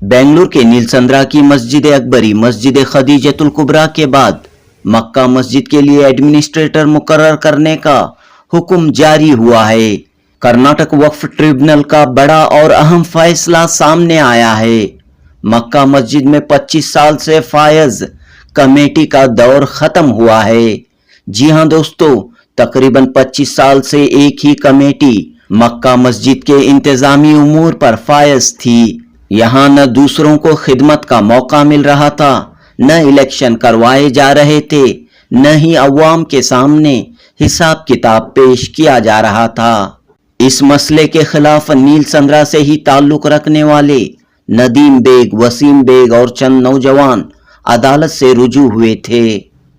बेंगलुरु के नीलसंद्रा की मस्जिद अकबरी मस्जिद खदीजतुल कुबरा के बाद मक्का मस्जिद के लिए एडमिनिस्ट्रेटर मुकर्रर करने का हुक्म जारी हुआ है। कर्नाटक वक्फ ट्रिब्यूनल का बड़ा और अहम फैसला सामने आया है। मक्का मस्जिद में 25 साल से फायज कमेटी का दौर खत्म हुआ है। जी हां दोस्तों, तकरीबन 25 साल से एक ही कमेटी मक्का मस्जिद के इंतजामी उमूर पर फायज थी। यहाँ न दूसरों को खिदमत का मौका मिल रहा था, न इलेक्शन करवाए जा रहे थे, न ही अवाम के सामने हिसाब किताब पेश किया जा रहा था। इस मसले के खिलाफ नीलसंद्रा से ही ताल्लुक रखने वाले नदीम बेग, वसीम बेग और चंद नौजवान अदालत से रुजू हुए थे।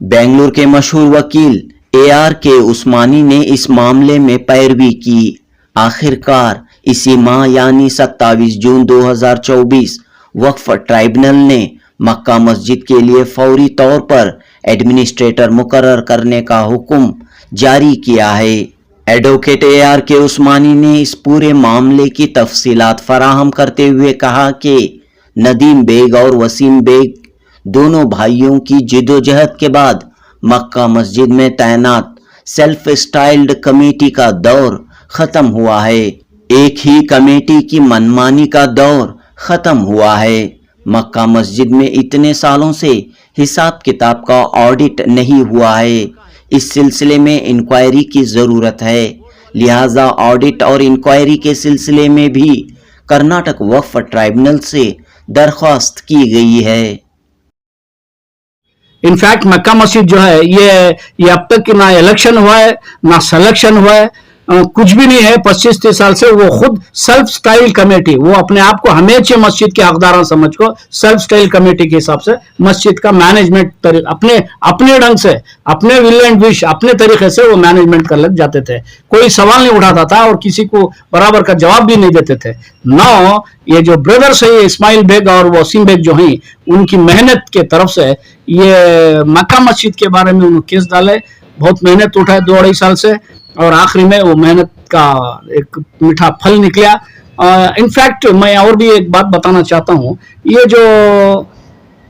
बेंगलुरु के मशहूर वकील ARK उस्मानी ने इस मामले में पैरवी की। आखिरकार इसी माह यानी 27 जून 2024 वक्फ ट्राइब्यूनल ने मक्का मस्जिद के लिए फौरी तौर पर एडमिनिस्ट्रेटर मुकर्रर करने का हुक्म जारी किया है। एडवोकेट ARK उस्मानी ने इस पूरे मामले की तफसीलात फराहम करते हुए कहा कि नदीम बेग और वसीम बेग दोनों भाइयों की जिदोजहद के बाद मक्का मस्जिद में तैनात सेल्फ स्टाइल्ड कमेटी का दौर खत्म हुआ है। एक ही कमेटी की मनमानी का दौर खत्म हुआ है। मक्का मस्जिद में इतने सालों से हिसाब किताब का ऑडिट नहीं हुआ है। इस सिलसिले में इंक्वायरी की जरूरत है। लिहाजा ऑडिट और इंक्वायरी के सिलसिले में भी कर्नाटक वक्फ ट्राइब्यूनल से दरख्वास्त की गई है। इनफैक्ट मक्का मस्जिद जो है ये अब तक ना इलेक्शन हुआ है ना सिलेक्शन हुआ है, कुछ भी नहीं है। 25-30 साल से वो खुद सेल्फ स्टाइल कमेटी, वो अपने आप को हमेशा मस्जिद के हकदार समझ को सेल्फ स्टाइल कमेटी के हिसाब से मस्जिद का मैनेजमेंट अपने ढंग से, अपने विल एंड विश, अपने तरीके से वो मैनेजमेंट कर लग जाते थे। कोई सवाल नहीं उठाता था और किसी को बराबर का जवाब भी नहीं देते थे। नौ ये जो ब्रदर्स है इस्माइल बेग और वसीम बेग जो हैं, उनकी मेहनत के तरफ से ये मक्का मस्जिद के बारे में उन्होंने केस डाले। बहुत मेहनत उठाए 2-2.5 साल से और आखिरी में वो मेहनत का एक मीठा फल निकला। इनफैक्ट मैं और भी एक बात बताना चाहता हूँ, ये जो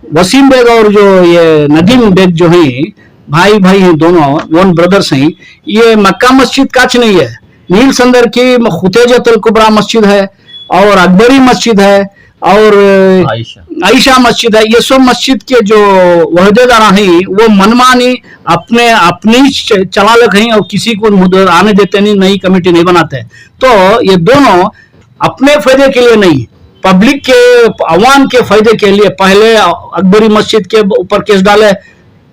वसीम बेग और जो ये नदीम बेग जो हैं, भाई हैं दोनों, वन ब्रदर्स हैं। ये मक्का मस्जिद काच नहीं है, नीलसंदर की खुतेजतुल कुबरा मस्जिद है और अकबरी मस्जिद है और आयशा मस्जिद है। ये सब मस्जिद के जो वहदेदार हैं वो मनमानी अपनी चलालक हैं और किसी को आने देते नहीं, नई कमेटी नहीं बनाते। तो ये दोनों अपने फायदे के लिए नहीं, पब्लिक के, अवाम के फायदे के लिए पहले अकबरी मस्जिद के ऊपर केस डाले,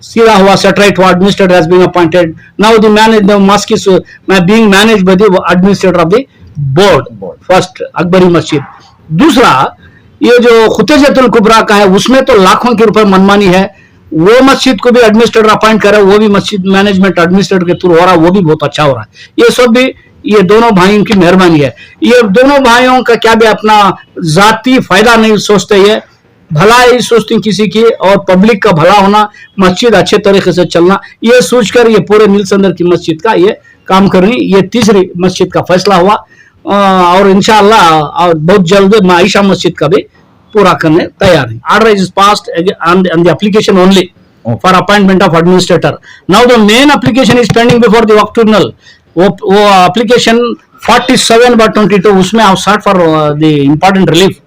सीधा हुआ सेटराइट हुआ, administrator has been appointed, now the मस्जिद is being managed by the administrator of the board. First Akbari मस्जिद। दूसरा ये जो खुतेजतुल कुबरा का है उसमें तो लाखों के रुपए मनमानी है। वो मस्जिद को भी एडमिनिस्ट्रेटर अपॉइंट करे, वो भी मस्जिद मैनेजमेंट एडमिनिस्ट्रेटर के थ्रू हो रहा है, वो भी बहुत अच्छा हो रहा है। ये सब भी ये दोनों भाइयों की मेहरबानी है। ये दोनों भाइयों का क्या भी अपना जाती फायदा नहीं सोचते, ये भला ही सोचते किसी की और पब्लिक का भला होना, मस्जिद अच्छे तरीके से चलना, ये सोचकर ये पूरे नीलसंदर की मस्जिद का ये काम करनी। ये तीसरी मस्जिद का फैसला हुआ और इंशाअल्लाह और बहुत जल्द आयशा मस्जिद का भी पूरा करने तैयार है। Order is passed on the application only for appointment of administrator. Now the main application is pending before the Waqf tribunal. वो एप्लीकेशन 47/22 उसमें आप sought for the important relief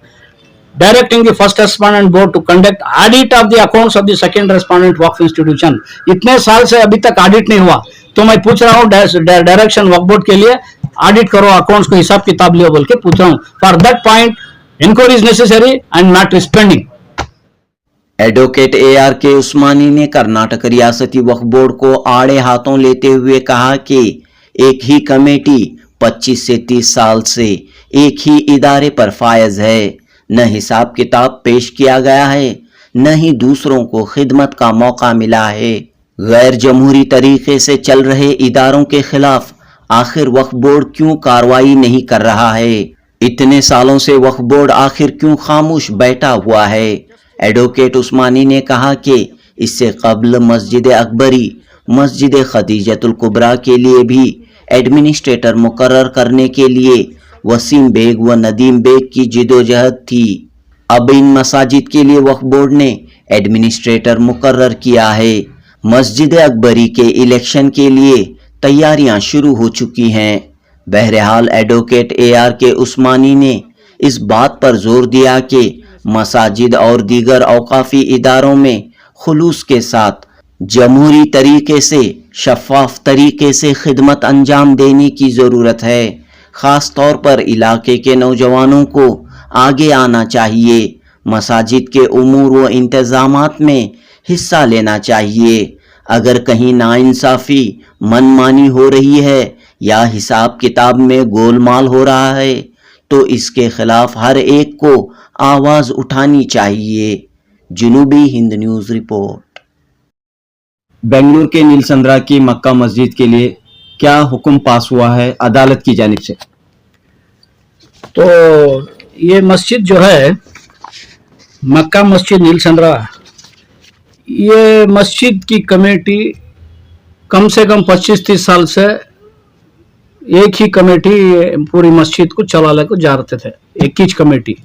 directing the first respondent board to conduct audit of the accounts of the second respondent Waqf institution. इतने साल से अभी तक audit नहीं हुआ, तो मैं पूछ रहा हूँ डायरेक्शन वक्फ बोर्ड के लिए ऑडिट करो, अकाउंट्स को हिसाब किताब लियो बोल के पूछ रहा हूँ। For that point inquiry is necessary and not is pending. Advocate ARK Usmani ने कर्नाटक रियासती वक्फ बोर्ड को आड़े हाथों लेते हुए कहा कि एक ही कमेटी 25 से 30 साल से एक ही इदारे पर फायज है। न हिसाब किताब पेश किया गया है, न ही दूसरों को खिदमत का मौका मिला है। गैर जमहूरी तरीके से चल रहे इदारों के खिलाफ आखिर वक्फ बोर्ड क्यों कार्रवाई नहीं कर रहा है? इतने सालों से वक्फ बोर्ड आखिर क्यों खामोश बैठा हुआ है? एडवोकेट उस्मानी ने कहा कि इससे कबल मस्जिद अकबरी मस्जिद खदीजतुल कुबरा के लिए भी एडमिनिस्ट्रेटर मुकर्रर करने के लिए वसीम बेग व नदीम बेग की जिदोजहद थी। अब इन मसाजिद के लिए वक्फ बोर्ड ने एडमिनिस्ट्रेटर मुकर्रर किया है। मस्जिद अकबरी के इलेक्शन के लिए तैयारियां शुरू हो चुकी हैं। बहरहाल एडवोकेट AR के उस्मानी ने इस बात पर जोर दिया कि मसाजिद और दीगर औकाफी इदारों में खुलूस के साथ जमहूरी तरीके से शफाफ तरीके से खिदमत अंजाम देने की ज़रूरत है। ख़ास तौर पर इलाके के नौजवानों को आगे आना चाहिए, मसाजिद के उमूर व इंतज़ामात में हिस्सा लेना चाहिए। अगर कहीं नाइंसाफ़ी मनमानी हो रही है या हिसाब किताब में गोलमाल हो रहा है तो इसके खिलाफ हर एक को आवाज़ उठानी चाहिए। जनूबी हिंद न्यूज़ रिपोर्ट। बेंगलुरु के नीलसंद्रा की मक्का मस्जिद के लिए क्या हुक्म पास हुआ है अदालत की जानिब से? तो ये मस्जिद जो है मक्का मस्जिद नीलसंद्रा, ये मस्जिद की कमेटी कम से कम 25-30 साल से एक ही कमेटी पूरी मस्जिद को चलाने को जा रहे थे, एक ही कमेटी।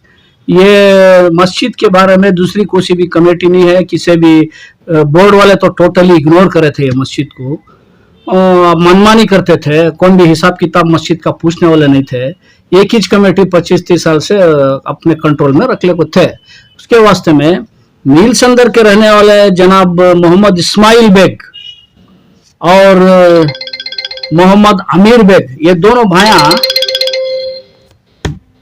ये मस्जिद के बारे में दूसरी कोई भी कमेटी नहीं है, किसी भी बोर्ड वाले तो टोटली इग्नोर करे थे ये मस्जिद को, मनमानी करते थे, कौन भी हिसाब किताब मस्जिद का पूछने वाले नहीं थे। एक ही कमेटी 25-30 साल से अपने कंट्रोल में रख ले को थे। उसके वास्ते में नीलसंदर के रहने वाले जनाब मोहम्मद इस्माइल बेग और मोहम्मद अमीर बेग, ये दोनों भाइयां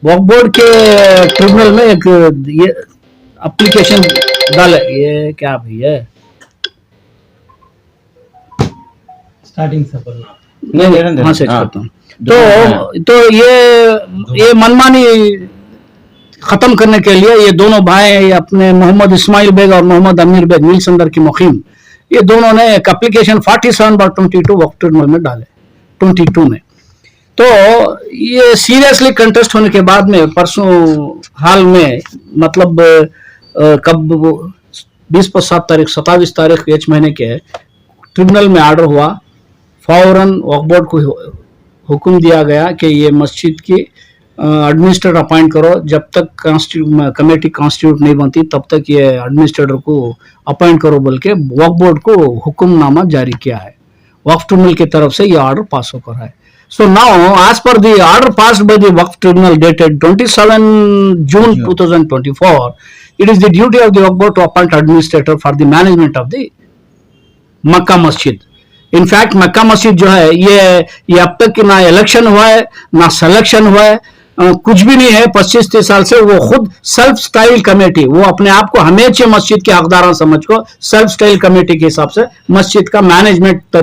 वक्फ बोर्ड के ट्रिब्यूनल में एक ये एप्लीकेशन डाले। ये क्या भैया स्टार्टिंग से बोलना नहीं, हाँ से करता हूँ। तो ये मनमानी खत्म करने के लिए ये दोनों भाई अपने मोहम्मद इस्माइल बेग और मोहम्मद अमीर बेग नीलसंदर की मुखीम, ये दोनों ने एक एप्लीकेशन 47/22 वक्फ ट्रिब्यूनल में डाले 22 में। तो ये सीरियसली कंटेस्ट होने के बाद में परसों हाल में मतलब कब 27 तारीख 27 तारीख इस महीने के ट्रिब्यूनल में ऑर्डर हुआ, फौरन वक्फ बोर्ड को हुक्म दिया गया कि ये मस्जिद की एडमिनिस्ट्रेटर अपॉइंट करो। जब तक कमेटी कॉन्स्टिट्यूट नहीं बनती तब तक ये एडमिनिस्ट्रेटर को अपॉइंट करो बोल के वक्फ बोर्ड को हुक्मनामा जारी किया है। वक्फ ट्रिब्यूनल की तरफ से ये ऑर्डर पास होकर है। So now, as per the order passed by the Waqf Tribunal dated 27 June 2024, it is the duty of the Waqf Board to appoint administrator for the management of the मक्का मस्जिद। In fact मक्का मस्जिद जो है ये अब तक ना इलेक्शन हुआ है ना सिलेक्शन हुआ है, कुछ भी नहीं है। 25-30 साल से वो खुद सेल्फ स्टाइल कमेटी, वो अपने आप को हमेशा मस्जिद के हकदार समझ को सेल्फ स्टाइल कमेटी के हिसाब से मस्जिद का मैनेजमेंट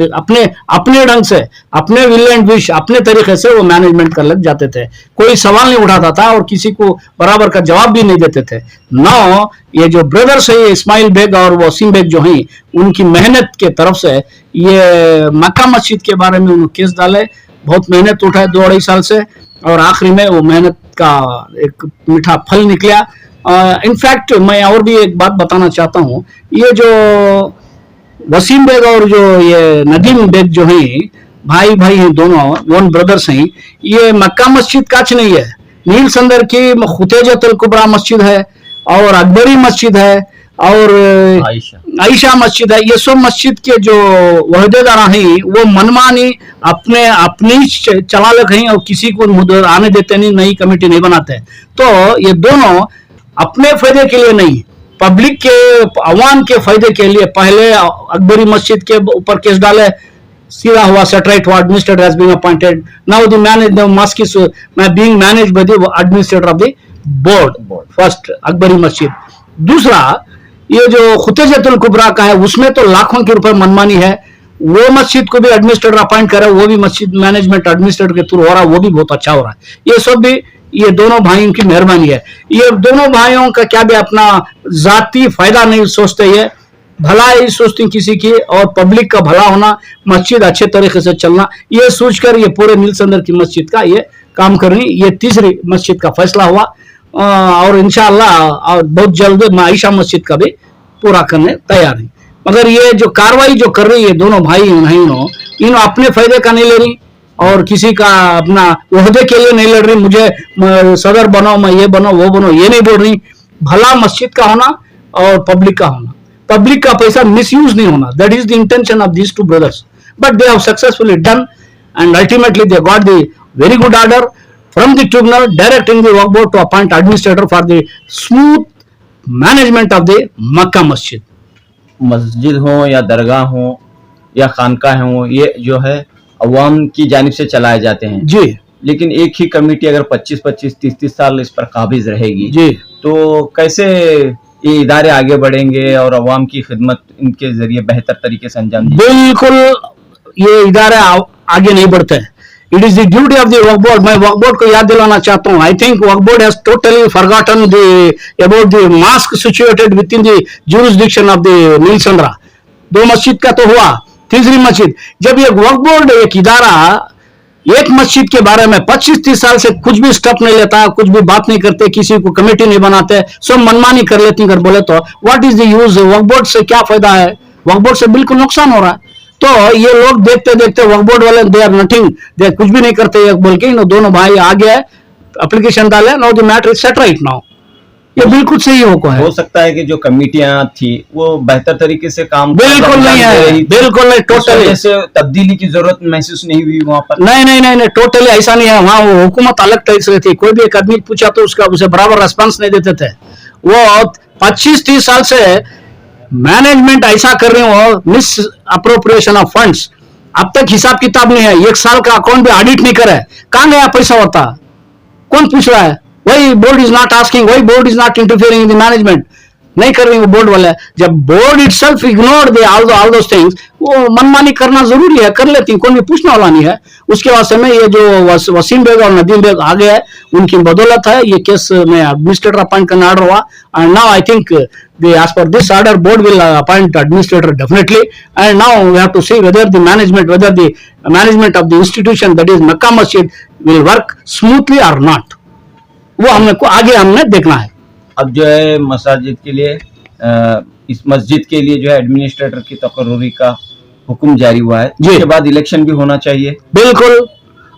अपने ढंग से, अपने विल एंड विश, अपने तरीके से वो मैनेजमेंट कर लग जाते थे। कोई सवाल नहीं उठाता था और किसी को बराबर का जवाब भी नहीं देते थे। नौ ये जो ब्रदर्स है इस्माइल बेग और वसीम बेग जो हैं, उनकी मेहनत के तरफ से ये मक्का मस्जिद के बारे में उन्होंने केस डाले, बहुत मेहनत उठाए 2-2.5 साल से, और आखिरी में वो मेहनत का एक मीठा फल निकला। इनफैक्ट मैं और भी एक बात बताना चाहता हूँ, ये जो वसीम बेग और जो ये नदीम बेग जो हैं, भाई हैं दोनों, वन ब्रदर्स हैं, ये मक्का मस्जिद काच नहीं है, नीलसंदर की खुतेजतुल कुबरा मस्जिद है और अकबरी मस्जिद है और आयशा मस्जिद है। ये सब मस्जिद के जो वहदेदार हैं वो मनमानी अपनी चला लग हैं और किसी को आने देते नहीं, नई कमेटी नहीं बनाते। तो ये दोनों अपने फायदे के लिए नहीं, पब्लिक के अवाम के फायदे के लिए पहले अकबरी मस्जिद के ऊपर केस डाले, सीधा हुआ सेटराइट हुआ, administrator has been appointed, now the मस्जिद is being managed by the administrator of the board. First Akbari मस्जिद। दूसरा ये जो खुतेजतुल कुबरा का है उसमें तो लाखों के रुपए मनमानी है, वो मस्जिद को भी एडमिनिस्ट्रेटर अपॉइंट करे, वो भी मस्जिद मैनेजमेंट एडमिनिस्ट्रेटर के थ्रू हो रहा है, वो भी बहुत अच्छा हो रहा है। ये सब भी ये दोनों भाइयों की मेहरबानी है। ये दोनों भाइयों का क्या भी अपना जाती फायदा नहीं सोचते, ये भला ही सोचती किसी की और पब्लिक का भला होना, मस्जिद अच्छे तरीके से चलना, ये सोचकर ये पूरे नीलसंदर की मस्जिद का ये काम कर रही। ये तीसरी मस्जिद का फैसला हुआ और इंशाअल्लाह बहुत जल्द आयशा मस्जिद का भी पूरा करने तैयार है। मगर ये जो कार्रवाई जो कर रही है दोनों भाई इन अपने फायदे का नहीं ले रही और किसी का अपना ओहदे के लिए नहीं लड़ रही, मुझे सदर बनाओ, मैं ये बनाओ वो बनाओ, ये नहीं बोल रही। भला मस्जिद का होना और पब्लिक का होना, पब्लिक का पैसा मिसयूज नहीं होना, that is the intention of these two brothers, but they have successfully done and ultimately they got the very good order from the tribunal directing the Waqf board to appoint administrator for the smooth management of the Makkah Masjid. मस्जिद हो या दरगाह हो या खानकाह हो, ये जो है अवाम की जानिब से चलाए जाते हैं जी लेकिन एक ही कमेटी अगर 25-25, 30-30 साल इस पर काबिज रहेगी जी तो कैसे ये इदारे आगे बढ़ेंगे और अवाम की खिदमत इनके जरिए बेहतर तरीके से अंजाम देंगे? बिल्कुल ये इदारे आगे नहीं बढ़ते हैं. It is the duty of the Waqf board. मैं वक्फ बोर्ड को याद दिलाना चाहता हूँ. I think Waqf board has totally forgotten the about the mosque situated with in the jurisdiction of the Neelasandra. 2 मस्जिद का तो हुआ, तीसरी मस्जिद जब ये वक्फ बोर्ड एक इदारा एक मस्जिद के बारे में 25-30 साल से कुछ भी स्टेप नहीं लेता, कुछ भी बात नहीं करते, किसी को कमेटी नहीं बनाते, सब मनमानी कर लेती कर बोले तो what is the use? Waqf board से क्या फायदा है? वक्फ बोर्ड से बिल्कुल नुकसान हो रहा है. तो ये लोग देखते देखते वक्फ बोर्ड वाले दे आर नथिंग, दे कुछ भी नहीं करते ये बोल के इन दोनों भाई आ गए, एप्लीकेशन डाले, now the matter is set right now. ये बिल्कुल सही हो सकता है कि जो कमेटियां थी वो बेहतर तरीके से काम बिल्कुल नहीं है, बिल्कुल नहीं, टोटली से तब्दीली की जरूरत महसूस नहीं हुई वहां पर. नहीं, टोटली ऐसा नहीं है. वहाँ वो हुकूमत अलग टाइप से थी. कोई भी एक आदमी पूछा तो उसका उसे बराबर रेस्पॉन्स नहीं देते थे. वो 25-30 साल से मैनेजमेंट ऐसा कर रही हो, मिस अप्रोप्रिएशन ऑफ फंड्स. अब तक हिसाब किताब नहीं है, 1 साल का अकाउंट भी ऑडिट नहीं करे. कहाँ गया पैसा? होता कौन पूछ रहा है? वही बोर्ड इज नॉट आस्किंग, वही board is not interfering in the management. नहीं कर रही वो बोर्ड वाले. जब board itself ignore they all those things, वो मनमानी करना जरूरी है, कर लेती, कोई भी पूछने वाला नहीं है. उसके वास्ते में ये जो वसीम बेग और नदीम बेग आ गए, उनकी बदौलत है ये केस में एडमिनिस्ट्रेटर अपॉइंट करना ऑर्डर हुआ. And now I think as per this order board will appoint administrator definitely, and now we have to see whether the management of the institution, that is Makkah Masjid, will work smoothly or not. वो हमने देखना है. अब जो है मसाजिद के लिए इस मस्जिद के लिए जो है एडमिनिस्ट्रेटर की तकर्रुरी का हुक्म जारी हुआ है. इसके बाद इलेक्शन भी होना चाहिए. बिल्कुल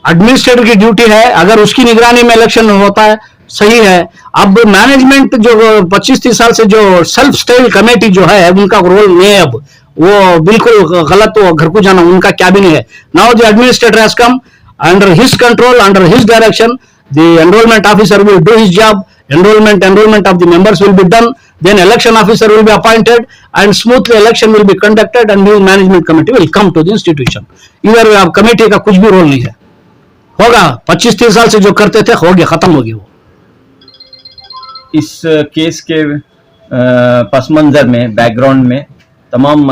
एडमिनिस्ट्रेटर की ड्यूटी है. अगर उसकी निगरानी में इलेक्शन होता है सही है. अब मैनेजमेंट जो 25-30 साल से जो सेल्फ स्टाइल कमेटी जो है उनका रोल नहीं है. अब वो बिल्कुल गलत, वो घर को जाना उनका क्या भी नहीं है. Now the administrator has come under his control, under his direction. The enrolment officer will do his job. Enrollment of the members will be done. Then election officer will be appointed and smoothly election will be conducted and new management committee will come to the institution. इधर committee का कुछ भी role नहीं है. होगा 25-30 साल से जो करते थे हो गया, खत्म हो गया वो. इस केस के पस मंजर में, बैकग्राउंड में तमाम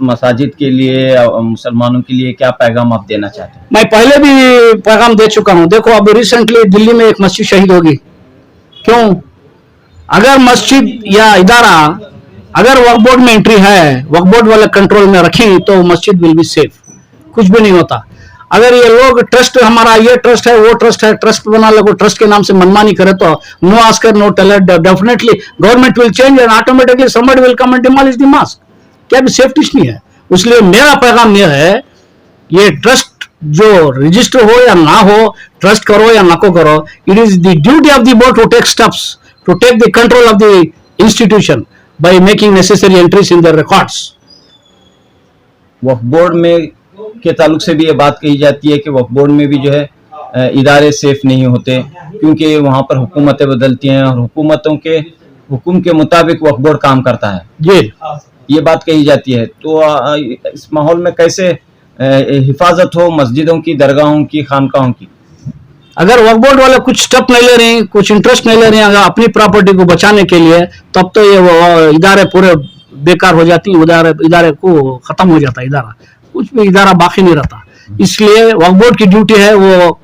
मसाजिद के लिए, मुसलमानों के लिए क्या पैगाम आप देना चाहते हैं? मैं पहले भी पैगाम दे चुका हूं. देखो अभी रिसेंटली दिल्ली में एक मस्जिद शहीद होगी. क्यों? अगर मस्जिद या इदारा अगर वक्फ बोर्ड में एंट्री है, वक्फ बोर्ड वाले कंट्रोल में रखें तो मस्जिद विल बी सेफ. कुछ भी नहीं होता. अगर ये लोग ट्रस्ट, हमारा ये ट्रस्ट है, वो ट्रस्ट है, ट्रस्ट बना लगो, ट्रस्ट के नाम से मनमानी करे तो no asker no teller, definitely government will change and automatically somebody will come and demolish the mosque. क्या भी सेफ्टी नहीं है. इसलिए मेरा पैगाम यह है, ये ट्रस्ट जो रजिस्टर हो या ना हो, ट्रस्ट करो या ना को करो, it is the duty of the board to take steps to take the control of the institution by making necessary entries in the records. Waqf board में के ताल्लुक से भी ये बात कही जाती है कि वक्फ बोर्ड में भी जो है इदारे सेफ नहीं होते, क्योंकि वहां पर हुकूमतें बदलती हैं और हुकूमतों के हुक्म के मुताबिक वक्फ बोर्ड काम करता है. ये बात कही जाती है. तो इस माहौल में कैसे हिफाजत हो मस्जिदों की, दरगाहों की, खानकाहों की? अगर वक्फ बोर्ड वाले कुछ स्टेप नहीं ले रहे हैं, कुछ इंटरेस्ट नहीं ले रहे हैं अगर अपनी प्रॉपर्टी को बचाने के लिए, तब तो ये इदारे पूरे बेकार हो जाती है. इदारे को खत्म हो जाता है. इदारा कुछ भी इदारा बाकी नहीं रहता. इसलिए वक्फ बोर्ड की ड्यूटी है वो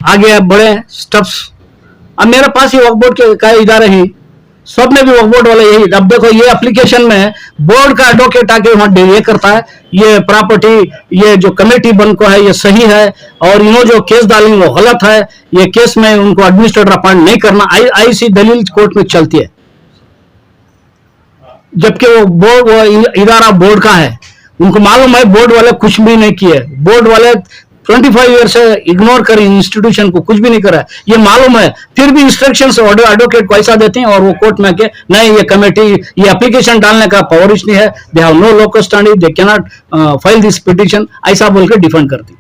आगे बढ़े स्टेप्स. अब मेरे पास ही वक्फ बोर्ड के कई इदारे हैं, सब में भी वक्फ बोर्ड वाले यही. अब देखो ये एप्लीकेशन में बोर्ड का एडवोकेट आके वहां ये करता है, ये प्रॉपर्टी, ये जो कमेटी बन को है ये सही है, और इन्हों जो केस डालेंगे वो गलत है, ये केस में उनको एडमिनिस्ट्रेटर अपॉइंट नहीं करना. ऐसी दलील कोर्ट में चलती है, जबकि वो बोर्ड, वो इदारा बोर्ड का है. उनको मालूम है बोर्ड वाले कुछ भी नहीं किए. बोर्ड वाले 25 ईयर से इग्नोर करें इंस्टीट्यूशन को, कुछ भी नहीं करा, ये मालूम है, फिर भी इंस्ट्रक्शंस एडवोकेट को ऐसा देते हैं और वो कोर्ट में के नहीं, ये कमेटी ये एप्लीकेशन डालने का पावर नहीं है, they have no locus standi, they can not file this petition, ऐसा बोल के डिफेंड करती।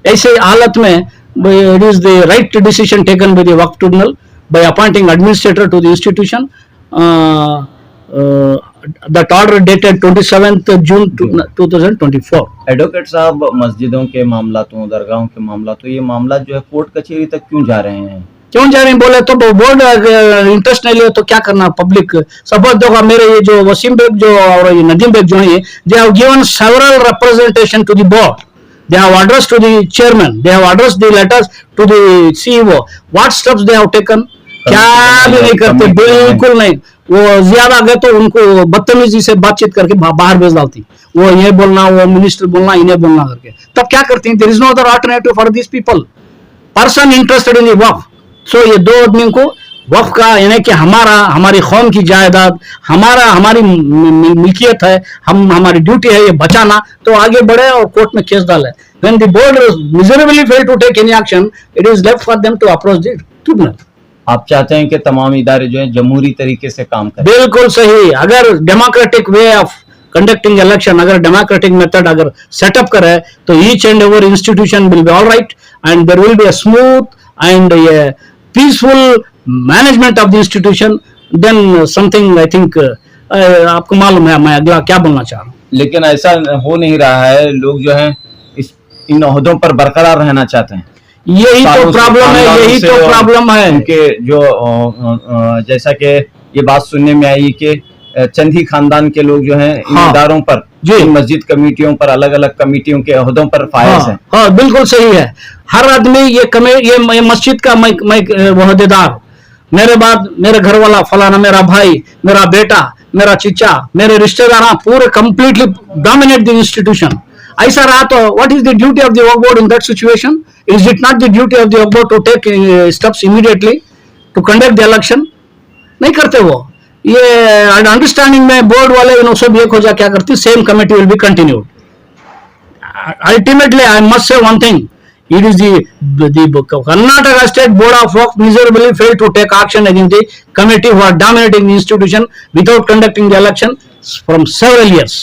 ऐसे हालत में it is the right decision taken by the Waqf tribunal by appointing administrator to the institution. That order dated 27th June 2024. Advocate साहब, मस्जिदों के मामला तो, दरगाहों के मामला तो, ये मामला जो है कोर्ट कचहरी तक क्यों जा रहे हैं? क्यों जा रहे हैं बोले तो बोर्ड इंटरेस्ट नहीं लिया तो क्या करना, पब्लिक सपोज देखो, मेरे ये जो वसीम बेग जो और ये नदीम बेग जो है, they have given several representation to the board, they have addressed to the chairman, they have addressed the letters to the CEO, what steps they have taken? क्या भी नहीं करते, बिल्कुल नहीं। वो ज्यादा गए तो उनको बदतमीजी से बातचीत करके बाहर भेज डालती, वो ये बोलना, वो मिनिस्टर बोलना, इन्हें बोलना करके, तब क्या करती हैं? There is no other alternative for this people, person interested in the Waqf. So ये दो आदमी को वक्फ का यानी कि हमारी कौम की जायदाद, हमारी मिल्कियत है, हमारी ड्यूटी है ये बचाना, तो आगे बढ़े और कोर्ट में केस डाले। When the board miserably failed to take any action, it is left for them to approach the tribunal. आप चाहते हैं कि तमाम इदारे जो है जमहूरी तरीके से काम करें? बिल्कुल सही। अगर democratic way of conducting election, अगर डेमोक्रेटिक मेथड अगर सेटअप करे तो each and every institution will be all right and there will be a smooth and peaceful management of the institution, then something I think आपको मालूम है मैं अगला क्या बोलना चाह रहा हूँ। लेकिन ऐसा हो नहीं रहा है, लोग जो है इन ओहदों पर बरकरार रहना चाहते हैं। यही तो प्रॉब्लम है, यही तो प्रॉब्लम है। उनके जो जैसा कि ये बात सुनने में आई कि चंद ही खानदान के लोग जो हैं इन इदारों पर, इन मस्जिद कमेटियों पर, अलग अलग कमेटियों के ओहदों पर फायज हैं। हाँ, बिल्कुल सही है। हर आदमी ये मस्जिद का मैं ओहदेदार, मेरे बाद मेरे घर वाला फलाना, मेरा भाई, मेरा बेटा, मेरा चीचा, मेरे रिश्तेदार पूरे कंप्लीटली डोमिनेट द इंस्टीट्यूशन। ऐसा रहा तो what is the duty of the Waqf board in that situation? Is it not the duty of the Waqf board to take steps immediately to conduct the election? नहीं करते वो। ये अंडरस्टैंडिंग में board वाले इन सब एक हो जा क्या करती, same committee will be continued. Ultimately I must say one thing, it is the Karnataka State Board of Waqf miserably failed to take action against the committee who are dominating the institution without conducting the election from several years.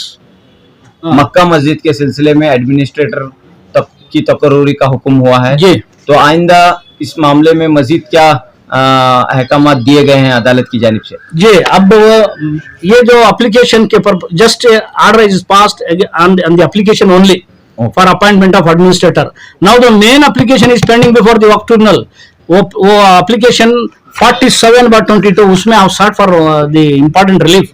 मक्का मस्जिद के सिलसिले में administrator तक की तकर्रुरी का हुक्म हुआ है जी, तो आइंदा इस मामले में मजीद क्या अहकाम दिए गए हैं अदालत की जानिब से? जी, अब ये जो एप्लीकेशन के पर just order is passed on the application only for appointment of administrator. Now the main application is pending before the Waqf Tribunal. वो application 47/22 उसमें have sought for the important relief,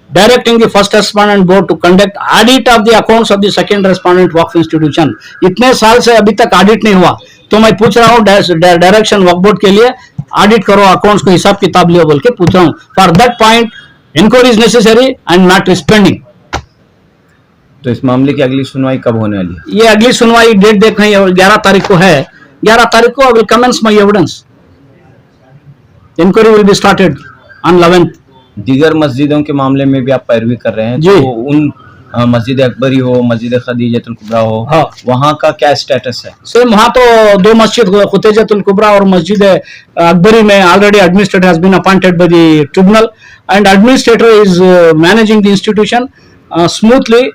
directing the first respondent board to conduct audit of the accounts of the second respondent Waqf institution. इतने साल से अभी तक audit नहीं हुआ, तो मैं पूछ रहा हूँ डायरेक्शन वक्फ बोर्ड के लिए, ऑडिट करो, अकाउंट्स को हिसाब किताब लियो बोल के पूछ रहा हूँ। For that point inquiry is necessary and matter is pending. तो इस मामले की अगली सुनवाई कब होने वाली है? ये अगली सुनवाई डेट देख रही है, 11 तारीख को है। 11 तारीख को will commence my evidence, inquiry will be started on 11th। दीगर मस्जिदों के मामले में भी आप पैरवी कर रहे हैं, जी। तो उन मस्जिद अकबरी हो, मस्जिद खदीजतुल कुबरा हो, हाँ, वहाँ का क्या स्टेटस है? सेम, वहाँ तो दो मस्जिद खुतैजतुल कुबरा और मस्जिद अकबरी में already administrator has been appointed by the tribunal and administrator is managing the institution smoothly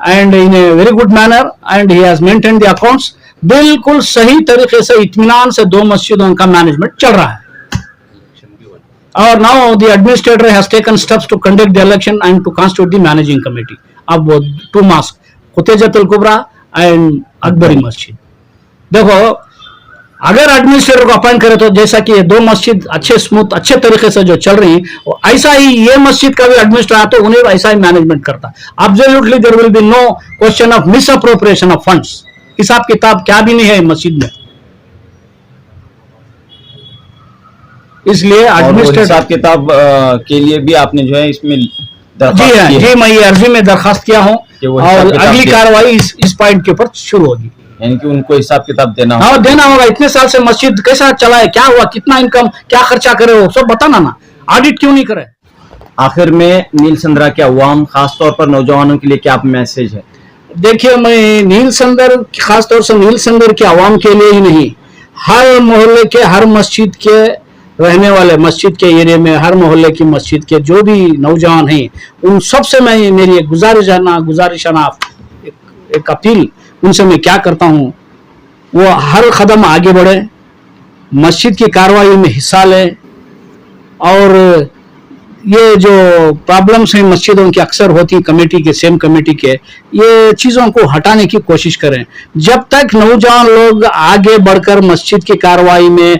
and in a very good manner and he has maintained the accounts। बिल्कुल सही तरीके से इत्मीनान से दो मस्जिदों का मैनेजमेंट चल रहा है। और now the administrator has taken steps to conduct the election and to constitute the managing committee of वो two mosques, खुतैजतुल कुबरा एंड अकबरी मस्जिद। देखो, अगर एडमिनिस्ट्रेटर को अपॉइंट करे तो जैसा कि ये दो मस्जिद अच्छे स्मूथ अच्छे तरीके से जो चल रही है, ऐसा ही ये मस्जिद का भी एडमिनिस्ट्रेटर तो उन्हें ऐसा ही मैनेजमेंट करता। Absolutely there will be no question of misappropriation of funds. हिसाब किताब क्या भी नहीं है मस्जिद में, इसलिए एडमिनिस्ट्रेटर हिसाब किताब के लिए भी आपने जो है इसमें जी हाँ, जी मैं ये अर्जी में दरखास्त किया हूँ और अगली कार्रवाई इस पॉइंट के ऊपर शुरू होगी, यानी कि उनको हिसाब किताब देना होगा। हाँ, देना होगा। इतने साल से मस्जिद कैसा चला है, क्या हुआ, कितना इनकम, क्या खर्चा करे, हो सब बताना ना, ऑडिट क्यों नहीं करे। आखिर में नील संदरा के अवाम, खासतौर पर नौजवानों के लिए क्या मैसेज है? देखिए, मैं नील संदर, खासतौर से नील संदर के आवाम के लिए ही नहीं, हर मोहल्ले के, हर मस्जिद के रहने वाले, मस्जिद के एरिया में हर मोहल्ले की मस्जिद के जो भी नौजवान हैं, उन सब से मैं, मेरी एक गुजारिशाना एक अपील उनसे मैं क्या करता हूँ, वो हर कदम आगे बढ़े, मस्जिद की कार्रवाई में हिस्सा लें, और ये जो प्रॉब्लम्स हैं मस्जिदों की अक्सर होती कमेटी के, सेम कमेटी के, ये चीज़ों को हटाने की कोशिश करें। जब तक नौजवान लोग आगे बढ़कर मस्जिद की कार्रवाई में,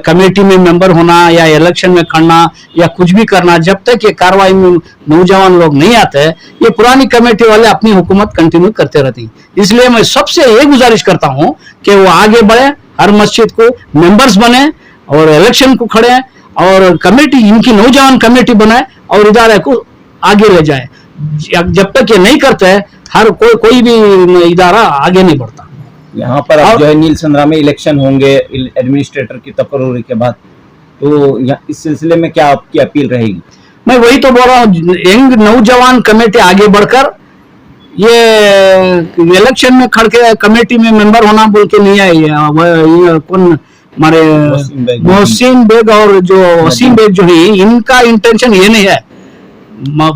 कमेटी में मेंबर होना या इलेक्शन में खड़ना या कुछ भी करना, जब तक ये कार्रवाई में नौजवान लोग नहीं आते, ये पुरानी कमेटी वाले अपनी हुकूमत कंटिन्यू करते रहती। इसलिए मैं सबसे ये गुजारिश करता हूँ कि वो आगे बढ़े, हर मस्जिद को मेंबर्स बने और इलेक्शन को खड़े, और कमेटी, इनकी नौजवान कमेटी बनाए और इदारे को आगे ले जाए। जब तक ये नहीं करते, हर कोई भी इदारा आगे नहीं बढ़ता। यहाँ पर अब जो है नील संदरा में इलेक्शन होंगे एडमिनिस्ट्रेटर की तकर्रुरी के बाद, तो इस सिलसिले में क्या आपकी अपील रहेगी? मैं वही तो बोल रहा हूँ, यंग नौजवान कमेटी आगे बढ़कर, ये इलेक्शन में खड़ के कमेटी में मेंबर होना बोल के नहीं आई है। कौन, हमारे मोहसिन बेग और जो वसीम बेग जो है, इनका इंटेंशन ये नहीं है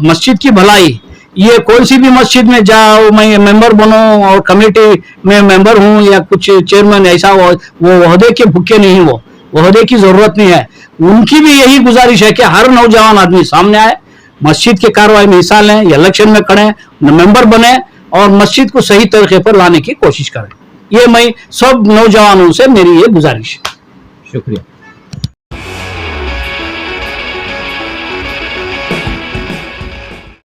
मस्जिद की भलाई। ये कोई सी भी मस्जिद में जाओ, मैं मेंबर बनो और कमेटी में मेंबर हूँ या कुछ चेयरमैन, ऐसा वो ओहदे के भूखे नहीं, वो ओहदे की जरूरत नहीं है। उनकी भी यही गुजारिश है कि हर नौजवान आदमी सामने आए, मस्जिद की कार्रवाई में हिस्सा लें, इलेक्शन में खड़े, मेंबर बने और मस्जिद को सही तरीके पर लाने की कोशिश करें। ये मैं सब नौजवानों से मेरी ये गुजारिश है। शुक्रिया।